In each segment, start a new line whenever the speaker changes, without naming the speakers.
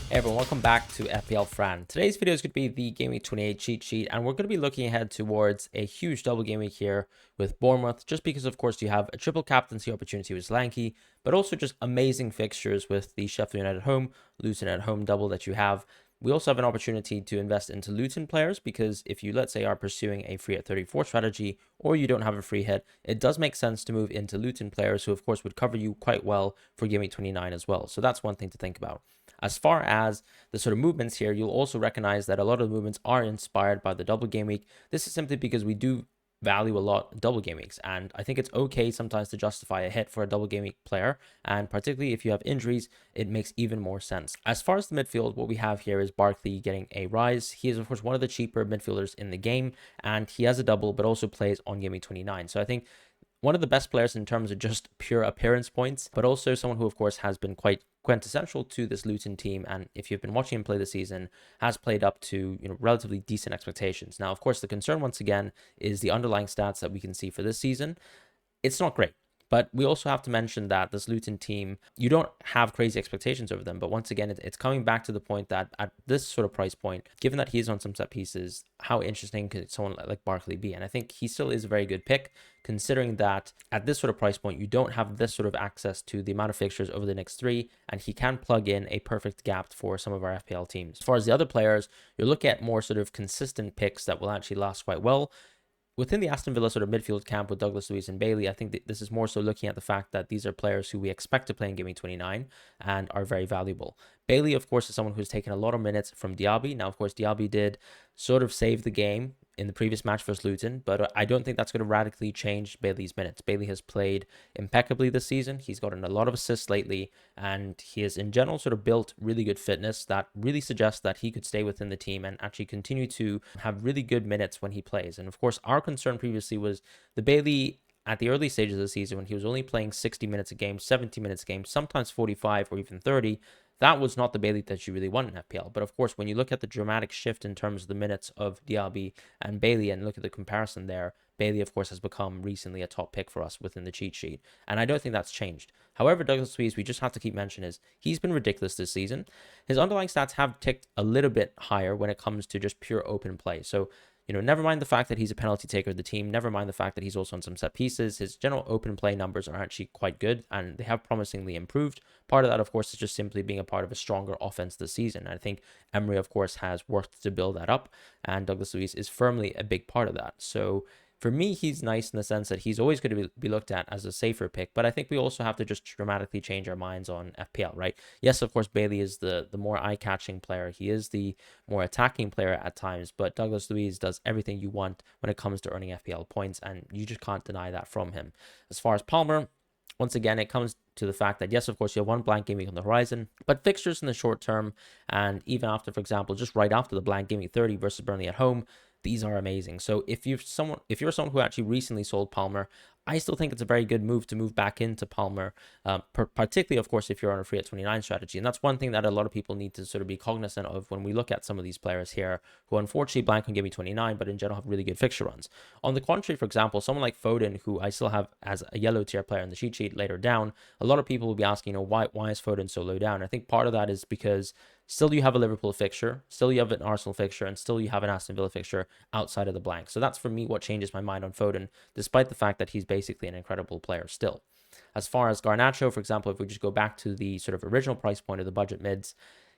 Hey everyone, welcome back to FPL Fran. Today's video is going to be the Game Week 28 cheat sheet, and we're going to be looking ahead towards a huge double game week here with Bournemouth, just because of course you have a triple captaincy opportunity with Lanky, but also just amazing fixtures with the Sheffield United at home, Luton at home double that you have. We also have an opportunity to invest into Luton players, because if you, let's say, are pursuing a free at 34 strategy, or you don't have a free hit, it does make sense to move into Luton players who of course would cover you quite well for Game Week 29 as well. So that's one thing to think about. As far as the sort of movements here, you'll also recognize that a lot of the movements are inspired by the double game week. This is simply because we do value a lot double game weeks, and I think it's okay sometimes to justify a hit for a double game week player, and particularly if you have injuries, it makes even more sense. As far as the midfield, what we have here is Barkley getting a rise. He is of course one of the cheaper midfielders in the game, and he has a double but also plays on Game Week 29. So I think one of the best players in terms of just pure appearance points, but also someone who of course has been quite quintessential to this Luton team, and if you've been watching him play this season, has played up to relatively decent expectations. Now of course the concern once again is the underlying stats that we can see for this season. It's not great. But we also have to mention that this Luton team, you don't have crazy expectations over them. But once again, it's coming back to the point that at this sort of price point, given that he's on some set pieces, how interesting could someone like Barkley be? And I think he still is a very good pick, considering that at this sort of price point, you don't have this sort of access to the amount of fixtures over the next three, and he can plug in a perfect gap for some of our FPL teams. As far as the other players, you're looking at more sort of consistent picks that will actually last quite well. Within the Aston Villa sort of midfield camp with Douglas Luiz and Bailey, I think this is more so looking at the fact that these are players who we expect to play in Game Week 29 and are very valuable. Bailey, of course, is someone who's taken a lot of minutes from Diaby. Now, of course, Diaby did sort of save the game in the previous match versus Luton, but I don't think that's going to radically change Bailey's minutes. Bailey has played impeccably this season. He's gotten a lot of assists lately, and he has in general sort of built really good fitness that really suggests that he could stay within the team and actually continue to have really good minutes when he plays. And of course, our concern previously was the Bailey at the early stages of the season when he was only playing 60 minutes a game, 70 minutes a game, sometimes 45 or even 30. That was not the Bailey that you really want in FPL. But of course, when you look at the dramatic shift in terms of the minutes of Diaby and Bailey and look at the comparison there, Bailey, of course, has become recently a top pick for us within the cheat sheet. And I don't think that's changed. However, Douglas Luiz, we just have to keep mentioning is he's been ridiculous this season. His underlying stats have ticked a little bit higher when it comes to just pure open play. So never mind the fact that he's a penalty taker of the team, never mind the fact that he's also on some set pieces, his general open play numbers are actually quite good and they have promisingly improved. Part of that, of course, is just simply being a part of a stronger offense this season. I think Emery, of course, has worked to build that up, and Douglas Luiz is firmly a big part of that. So for me, he's nice in the sense that he's always going to be looked at as a safer pick, but I think we also have to just dramatically change our minds on FPL, right? Yes, of course, Bailey is the more eye-catching player. He is the more attacking player at times, but Douglas Luiz does everything you want when it comes to earning FPL points, and you just can't deny that from him. As far as Palmer, once again, it comes to the fact that, yes, of course, you have one blank game week on the horizon, but fixtures in the short term, and even after, for example, just right after the blank game week 30 versus Burnley at home, these are amazing. So if you're someone who actually recently sold Palmer, I still think it's a very good move to move back into Palmer, particularly, of course, if you're on a free at 29 strategy. And that's one thing that a lot of people need to sort of be cognizant of when we look at some of these players here who unfortunately blank on Game Week 29, but in general have really good fixture runs. On the contrary, for example, someone like Foden, who I still have as a yellow tier player in the cheat sheet later down, a lot of people will be asking, why is Foden so low down? I think part of that is because still you have a Liverpool fixture, still you have an Arsenal fixture, and still you have an Aston Villa fixture outside of the blank. So that's for me what changes my mind on Foden, despite the fact that he's basically an incredible player still. As far as Garnacho, for example, if we just go back to the sort of original price point of the budget mids,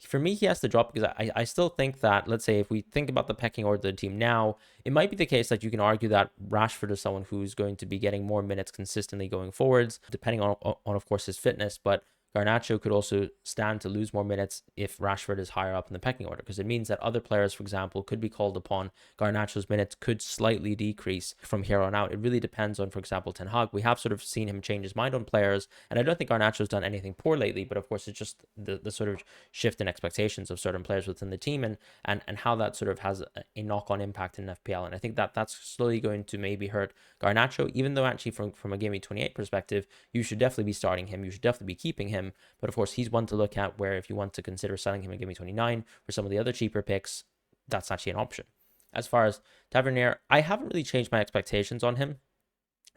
for me, he has to drop because I still think that, let's say, if we think about the pecking order of the team now, it might be the case that you can argue that Rashford is someone who's going to be getting more minutes consistently going forwards, depending on of course, his fitness, but Garnacho could also stand to lose more minutes if Rashford is higher up in the pecking order, because it means that other players, for example, could be called upon. Garnacho's minutes could slightly decrease from here on out. It really depends on, for example, Ten Hag. We have sort of seen him change his mind on players, and I don't think Garnacho's done anything poor lately, but of course it's just the sort of shift in expectations of certain players within the team and how that sort of has a knock-on impact in FPL. And I think that that's slowly going to maybe hurt Garnacho, even though actually from a Game Week 28 perspective, you should definitely be starting him. You should definitely be keeping him. But of course, he's one to look at where if you want to consider selling him in Game Week 29 for some of the other cheaper picks, that's actually an option. As far as Tavernier, I haven't really changed my expectations on him.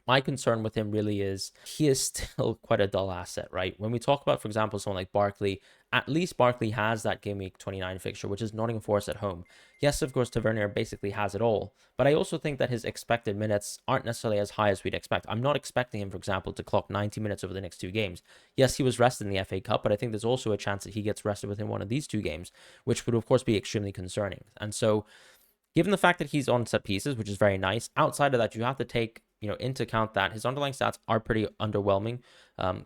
My concern with him really is he is still quite a dull asset, right? When we talk about, for example, someone like Barkley, at least Barkley has that game week 29 fixture, which is Nottingham Forest at home. Yes, of course, Tavernier basically has it all, but I also think that his expected minutes aren't necessarily as high as we'd expect. I'm not expecting him, for example, to clock 90 minutes over the next 2 games. Yes, he was rested in the FA Cup, but I think there's also a chance that he gets rested within one of these 2 games, which would, of course, be extremely concerning. And so, given the fact that he's on set pieces, which is very nice, outside of that, you have to take into account that his underlying stats are pretty underwhelming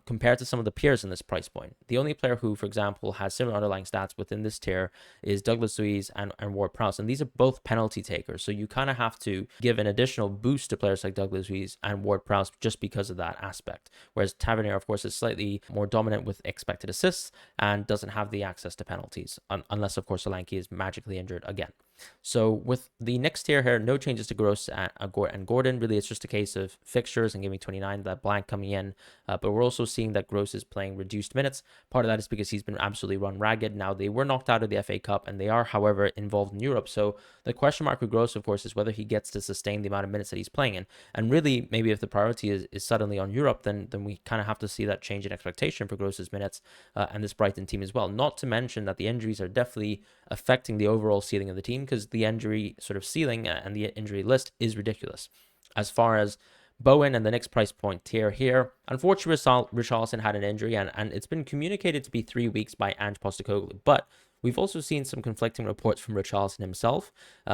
compared to some of the peers in this price point. The only player who, for example, has similar underlying stats within this tier is Douglas Luiz and Ward-Prowse, and these are both penalty takers. So you kind of have to give an additional boost to players like Douglas Luiz and Ward-Prowse just because of that aspect. Whereas Tavernier, of course, is slightly more dominant with expected assists and doesn't have the access to penalties, unless, of course, Solanke is magically injured again. So with the next tier here, no changes to Gross and Gordon. Really, it's just a case of fixtures and giving 29, that blank coming in. But we're also seeing that Gross is playing reduced minutes. Part of that is because he's been absolutely run ragged. Now, they were knocked out of the FA Cup, and they are, however, involved in Europe. So the question mark with Gross, of course, is whether he gets to sustain the amount of minutes that he's playing in. And really, maybe if the priority is suddenly on Europe, then we kind of have to see that change in expectation for Gross's minutes and this Brighton team as well. Not to mention that the injuries are definitely affecting the overall ceiling of the team, because the injury sort of ceiling and the injury list is ridiculous. As far as Bowen and the next price point tier here, unfortunately, Richarlison had an injury, and it's been communicated to be 3 weeks by Ange Postecoglou, but we've also seen some conflicting reports from Richarlison himself,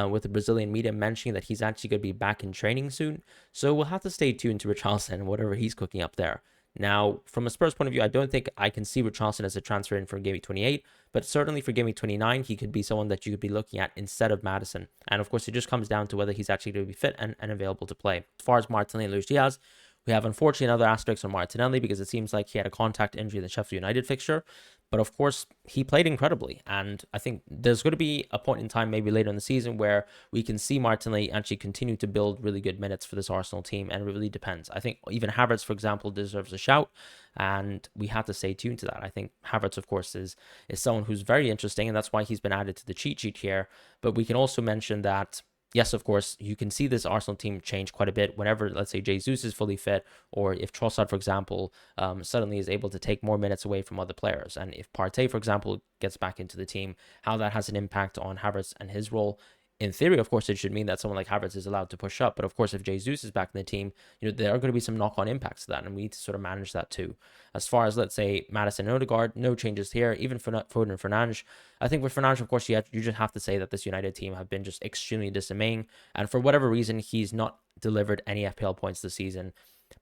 with the Brazilian media mentioning that he's actually going to be back in training soon. So we'll have to stay tuned to Richarlison and whatever he's cooking up there. Now, from a Spurs point of view, I don't think I can see Richarlison as a transfer in for Game Week 28, but certainly for Game Week 29, he could be someone that you could be looking at instead of Maddison. And of course, it just comes down to whether he's actually going to be fit and available to play. As far as Martinelli and Luis Diaz, we have unfortunately another asterisk on Martinelli because it seems like he had a contact injury in the Sheffield United fixture. But of course, he played incredibly. And I think there's going to be a point in time, maybe later in the season, where we can see Martinelli actually continue to build really good minutes for this Arsenal team. And it really depends. I think even Havertz, for example, deserves a shout. And we have to stay tuned to that. I think Havertz, of course, is someone who's very interesting. And that's why he's been added to the cheat sheet here. But we can also mention that, yes, of course, you can see this Arsenal team change quite a bit whenever, let's say, Jesus is fully fit, or if Trossard, for example, suddenly is able to take more minutes away from other players. And if Partey, for example, gets back into the team, how that has an impact on Havertz and his role. In theory, of course, it should mean that someone like Havertz is allowed to push up. But of course, if Jesus is back in the team, there are going to be some knock-on impacts to that, and we need to sort of manage that too. As far as, let's say, Maddison and Odegaard, no changes here. Even for Foden and Fernandes, I think with Fernandes, of course, you just have to say that this United team have been just extremely dismaying, and for whatever reason, he's not delivered any FPL points this season.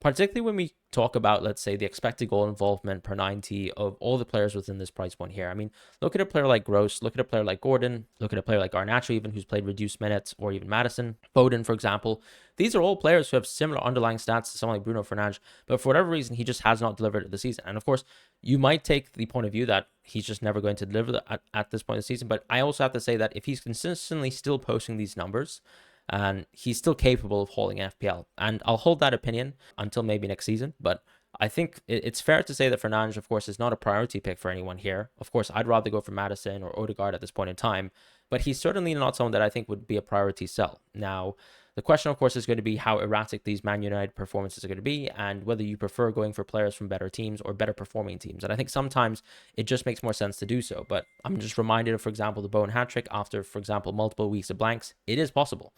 Particularly when we talk about, let's say, the expected goal involvement per 90 of all the players within this price point here. I mean, look at a player like Gross, look at a player like Gordon, look at a player like Garnacho, even who's played reduced minutes, or even Maddison, Foden, for example. These are all players who have similar underlying stats to someone like Bruno Fernandes, but for whatever reason, he just has not delivered this season. And of course, you might take the point of view that he's just never going to deliver at this point in the season, but I also have to say that if he's consistently still posting these numbers, and he's still capable of holding FPL. And I'll hold that opinion until maybe next season. But I think it's fair to say that Fernandes, of course, is not a priority pick for anyone here. Of course, I'd rather go for Maddison or Odegaard at this point in time. But he's certainly not someone that I think would be a priority sell. Now, the question, of course, is going to be how erratic these Man United performances are going to be, and whether you prefer going for players from better teams or better performing teams. And I think sometimes it just makes more sense to do so. But I'm just reminded of, for example, the Bowen hat trick after, for example, multiple weeks of blanks. It is possible.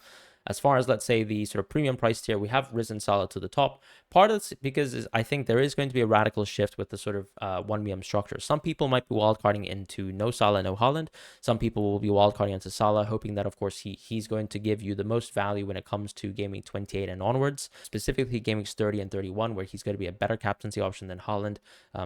As far as, let's say, the sort of premium price tier, we have risen Salah to the top. Part of this because I think there is going to be a radical shift with the sort of 1BM structure. Some people might be wildcarding into no Salah, no Haaland. Some people will be wildcarding into Salah, hoping that, of course, he's going to give you the most value when it comes to gaming 28 and onwards, specifically gaming 30 and 31, where he's going to be a better captaincy option than Haaland,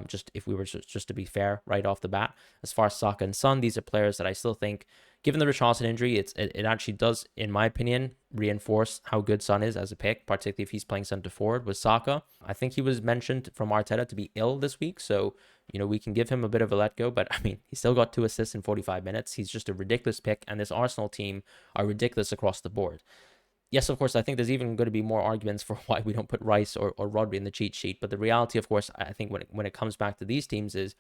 just if we were just to be fair right off the bat. As far as Saka and Son, these are players that I still think, given the Richarlison injury, it actually does, in my opinion, reinforce how good Son is as a pick, particularly if he's playing centre forward with Saka. I think he was mentioned from Arteta to be ill this week, so we can give him a bit of a let go, but I mean, he still got 2 assists in 45 minutes. He's just a ridiculous pick, and this Arsenal team are ridiculous across the board. Yes, of course, I think there's even going to be more arguments for why we don't put Rice or Rodri in the cheat sheet, but the reality, of course, I think when it comes back to these teams is,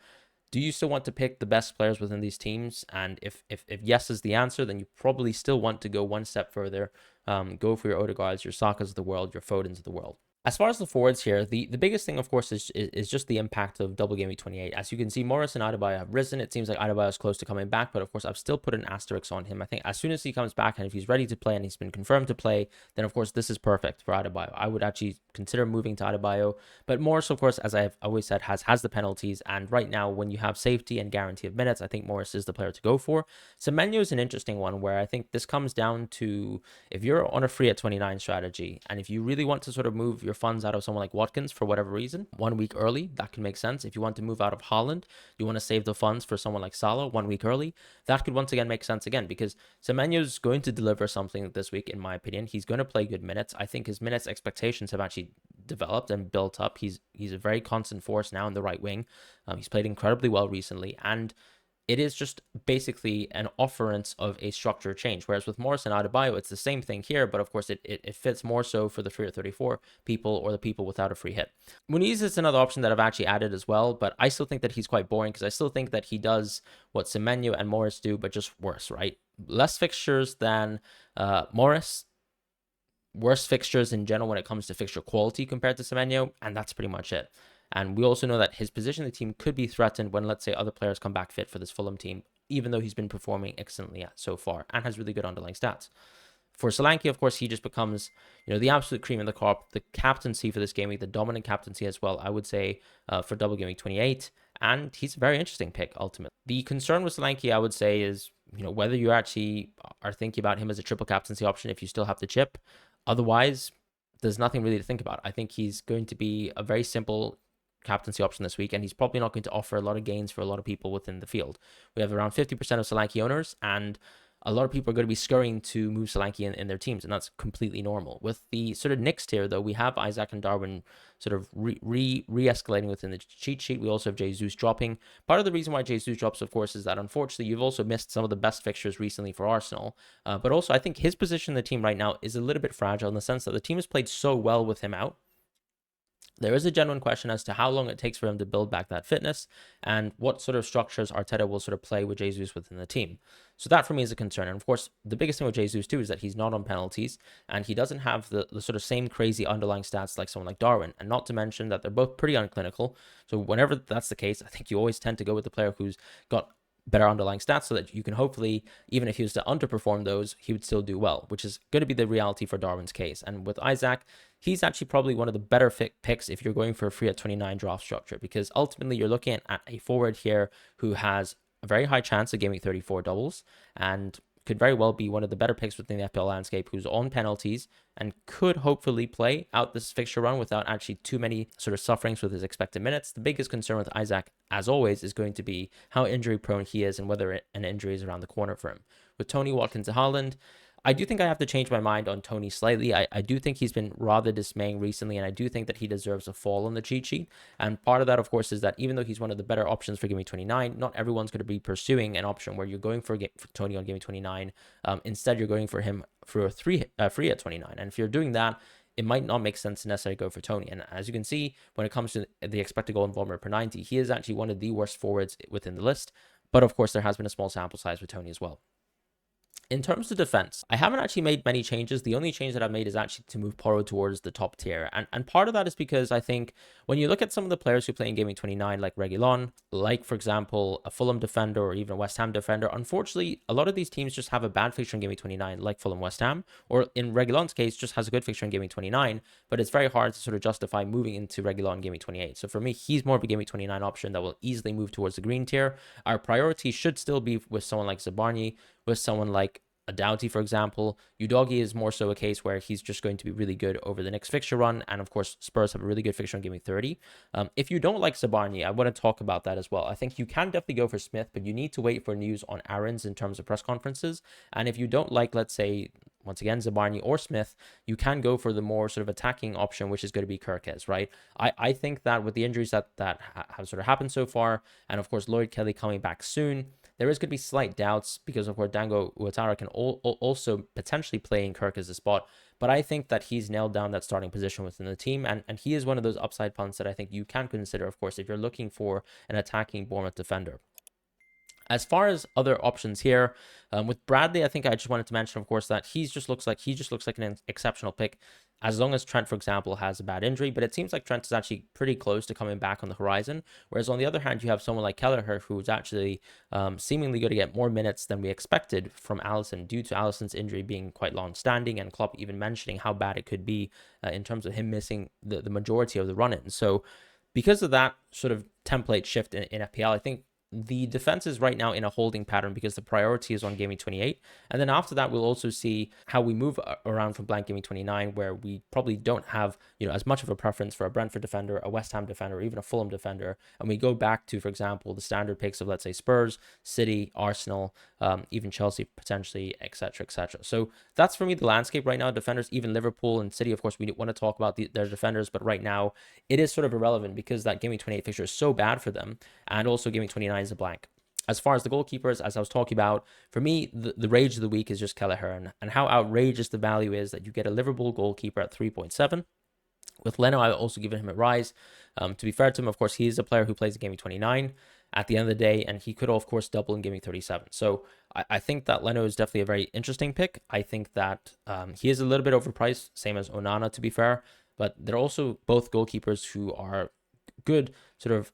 do you still want to pick the best players within these teams? And if yes is the answer, then you probably still want to go one step further. Go for your Odegaards, your Sakas of the world, your Fodens of the world. As far as the forwards here, the biggest thing, of course, is just the impact of double game week 28. As you can see, Morris and Adebayo have risen. It seems like Adebayo is close to coming back, but of course, I've still put an asterisk on him. I think as soon as he comes back and if he's ready to play and he's been confirmed to play, then of course, this is perfect for Adebayo. I would actually consider moving to Adebayo, but Morris, of course, as I've always said, has the penalties. And right now, when you have safety and guarantee of minutes, I think Morris is the player to go for. Semenyo is an interesting one where I think this comes down to if you're on a free at 29 strategy and if you really want to sort of move your funds out of someone like Watkins for whatever reason, 1 week early, that can make sense. If you want to move out of Haaland, you want to save the funds for someone like Salah 1 week early, that could once again make sense again because Semenyo's going to deliver something this week, in my opinion. He's going to play good minutes. I think his minutes expectations have actually developed and built up. He's a very constant force now in the right wing. He's played incredibly well recently, and it is just basically an offerance of a structure change. Whereas with Morris and Adebayo, it's the same thing here, but of course it fits more so for the free at 34 people or the people without a free hit. Muniz is another option that I've actually added as well, but I still think that he's quite boring because I still think that he does what Semenyo and Morris do, but just worse, right? Less fixtures than Morris, worse fixtures in general when it comes to fixture quality compared to Semenyo, and that's pretty much it. And we also know that his position in the team could be threatened when, let's say, other players come back fit for this Fulham team, even though he's been performing excellently so far and has really good underlying stats. For Solanke, of course, he just becomes, the absolute cream of the crop, the captaincy for this game week, the dominant captaincy as well, I would say, for double game week 28. And he's a very interesting pick, ultimately. The concern with Solanke, I would say, is, whether you actually are thinking about him as a triple captaincy option if you still have the chip. Otherwise, there's nothing really to think about. I think he's going to be a very simple captaincy option this week, and he's probably not going to offer a lot of gains for a lot of people within the field. We have around 50% of Solanke owners, and a lot of people are going to be scurrying to move Solanke in their teams, and that's completely normal. With the sort of next tier, though, we have Isaac and Darwin sort of re-escalating within the cheat sheet. We also have Jesus dropping. Part of the reason why Jesus drops, of course, is that unfortunately you've also missed some of the best fixtures recently for Arsenal. But also I think his position in the team right now is a little bit fragile in the sense that the team has played so well with him out. There is a genuine question as to how long it takes for him to build back that fitness and what sort of structures Arteta will sort of play with Jesus within the team. So that for me is a concern. And of course, the biggest thing with Jesus too is that he's not on penalties and he doesn't have the sort of same crazy underlying stats like someone like Darwin. And not to mention that they're both pretty unclinical. So whenever that's the case, I think you always tend to go with the player who's got better underlying stats so that you can hopefully, even if he was to underperform those, he would still do well, which is going to be the reality for Darwin's case. And with Isaac, he's actually probably one of the better picks if you're going for a free at 29 draft structure, because ultimately you're looking at a forward here who has a very high chance of gaming 34 doubles and could very well be one of the better picks within the FPL landscape, who's on penalties and could hopefully play out this fixture run without actually too many sort of sufferings with his expected minutes. The biggest concern with Isaac, as always, is going to be how injury prone he is and whether an injury is around the corner for him. With Tony, Watkins, and Haaland, I do think I have to change my mind on Tony slightly. I do think he's been rather dismaying recently, and I do think that he deserves a fall on the cheat sheet. And part of that, of course, is that even though he's one of the better options for Game Week 29, not everyone's going to be pursuing an option where you're going for Tony on Game Week 29. Instead, you're going for him for a free at 29. And if you're doing that, it might not make sense to necessarily go for Tony. And as you can see, when it comes to the expected goal involvement per 90, he is actually one of the worst forwards within the list. But of course, there has been a small sample size with Tony as well. In terms of defense, I haven't actually made many changes. The only change that I've made is actually to move Porro towards the top tier. And part of that is because I think when you look at some of the players who play in Game Week 29, like Reguilon, like, for example, a Fulham defender or even a West Ham defender, unfortunately, a lot of these teams just have a bad fixture in Game Week 29, like Fulham West Ham, or in Reguilon's case, just has a good fixture in Game Week 29, but it's very hard to sort of justify moving into Reguilon in Game Week 28. So for me, he's more of a Game Week 29 option that will easily move towards the green tier. Our priority should still be with someone like Zabarnyi, with someone like a Doughty, for example. Udogie is more so a case where he's just going to be really good over the next fixture run. And of course, Spurs have a really good fixture on Game Week 30. If you don't like Zabarnyi, I want to talk about that as well. I think you can definitely go for Smith, but you need to wait for news on Aaron's in terms of press conferences. And if you don't like, let's say, once again, Zabarnyi or Smith, you can go for the more sort of attacking option, which is going to be Kirkes, right? I think that with the injuries that have sort of happened so far, and of course, Lloyd Kelly coming back soon, there is going to be slight doubts because, of course, Dango Ouattara can also potentially play in Kirkes' spot. But I think that he's nailed down that starting position within the team. And he is one of those upside punts that I think you can consider, of course, if you're looking for an attacking Bournemouth defender. As far as other options here, with Bradley, I think I just wanted to mention, of course, that he just looks like an exceptional pick, as long as Trent, for example, has a bad injury. But it seems like Trent is actually pretty close to coming back on the horizon. Whereas on the other hand, you have someone like Kelleher, who's actually seemingly going to get more minutes than we expected from Alisson, due to Alisson's injury being quite long-standing, and Klopp even mentioning how bad it could be in terms of him missing the majority of the run-in. So because of that sort of template shift in FPL, I think the defense is right now in a holding pattern because the priority is on Gaming 28. And then after that, we'll also see how we move around from blank Gaming 29, where we probably don't have, as much of a preference for a Brentford defender, a West Ham defender, or even a Fulham defender. And we go back to, for example, the standard picks of, let's say, Spurs, City, Arsenal, even Chelsea potentially, etc., etc. So that's for me the landscape right now. Defenders, even Liverpool and City, of course, we want to talk about their defenders, but right now it is sort of irrelevant because that Gaming 28 fixture is so bad for them, and also Gaming 29 is a blank. As far as the goalkeepers, as I was talking about, for me, the rage of the week is just Kelleher, and how outrageous the value is that you get a Liverpool goalkeeper at 3.7. With Leno, I've also given him a rise. To be fair to him, of course, he is a player who plays in Gaming 29 at the end of the day, and he could, of course, double in Gaming 37. So I think that Leno is definitely a very interesting pick. I think that he is a little bit overpriced, same as Onana, to be fair, but they're also both goalkeepers who are good sort of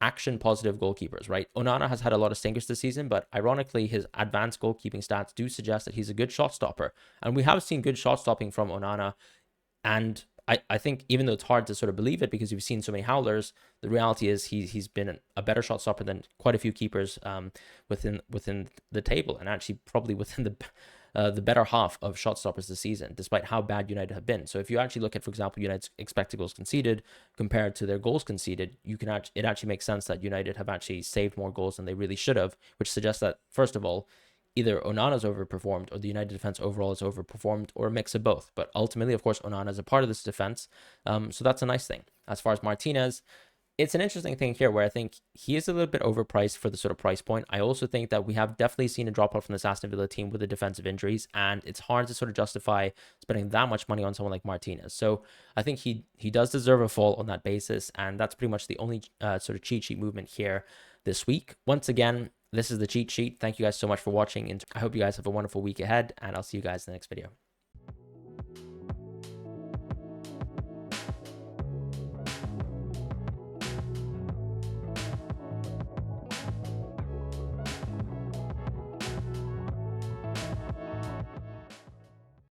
action positive goalkeepers, right? Onana has had a lot of stinkers this season, but ironically, his advanced goalkeeping stats do suggest that he's a good shot stopper. And we have seen good shot stopping from Onana. And I think even though it's hard to sort of believe it because you've seen so many howlers, the reality is he's been a better shot stopper than quite a few keepers within the table, and actually probably within the better half of shot stoppers this season, despite how bad United have been. So if you actually look at, for example, United's expected goals conceded compared to their goals conceded, it actually makes sense that United have actually saved more goals than they really should have, which suggests that, first of all, either Onana's overperformed or the United defense overall has overperformed, or a mix of both. But ultimately, of course, Onana is a part of this defense. So that's a nice thing. As far as Martinez, it's an interesting thing here where I think he is a little bit overpriced for the sort of price point. I also think that we have definitely seen a drop off from this Aston Villa team with the defensive injuries, and it's hard to sort of justify spending that much money on someone like Martinez. So I think he does deserve a fall on that basis, and that's pretty much the only sort of cheat sheet movement here this week. Once again, this is the cheat sheet. Thank you guys so much for watching, and I hope you guys have a wonderful week ahead, and I'll see you guys in the next video.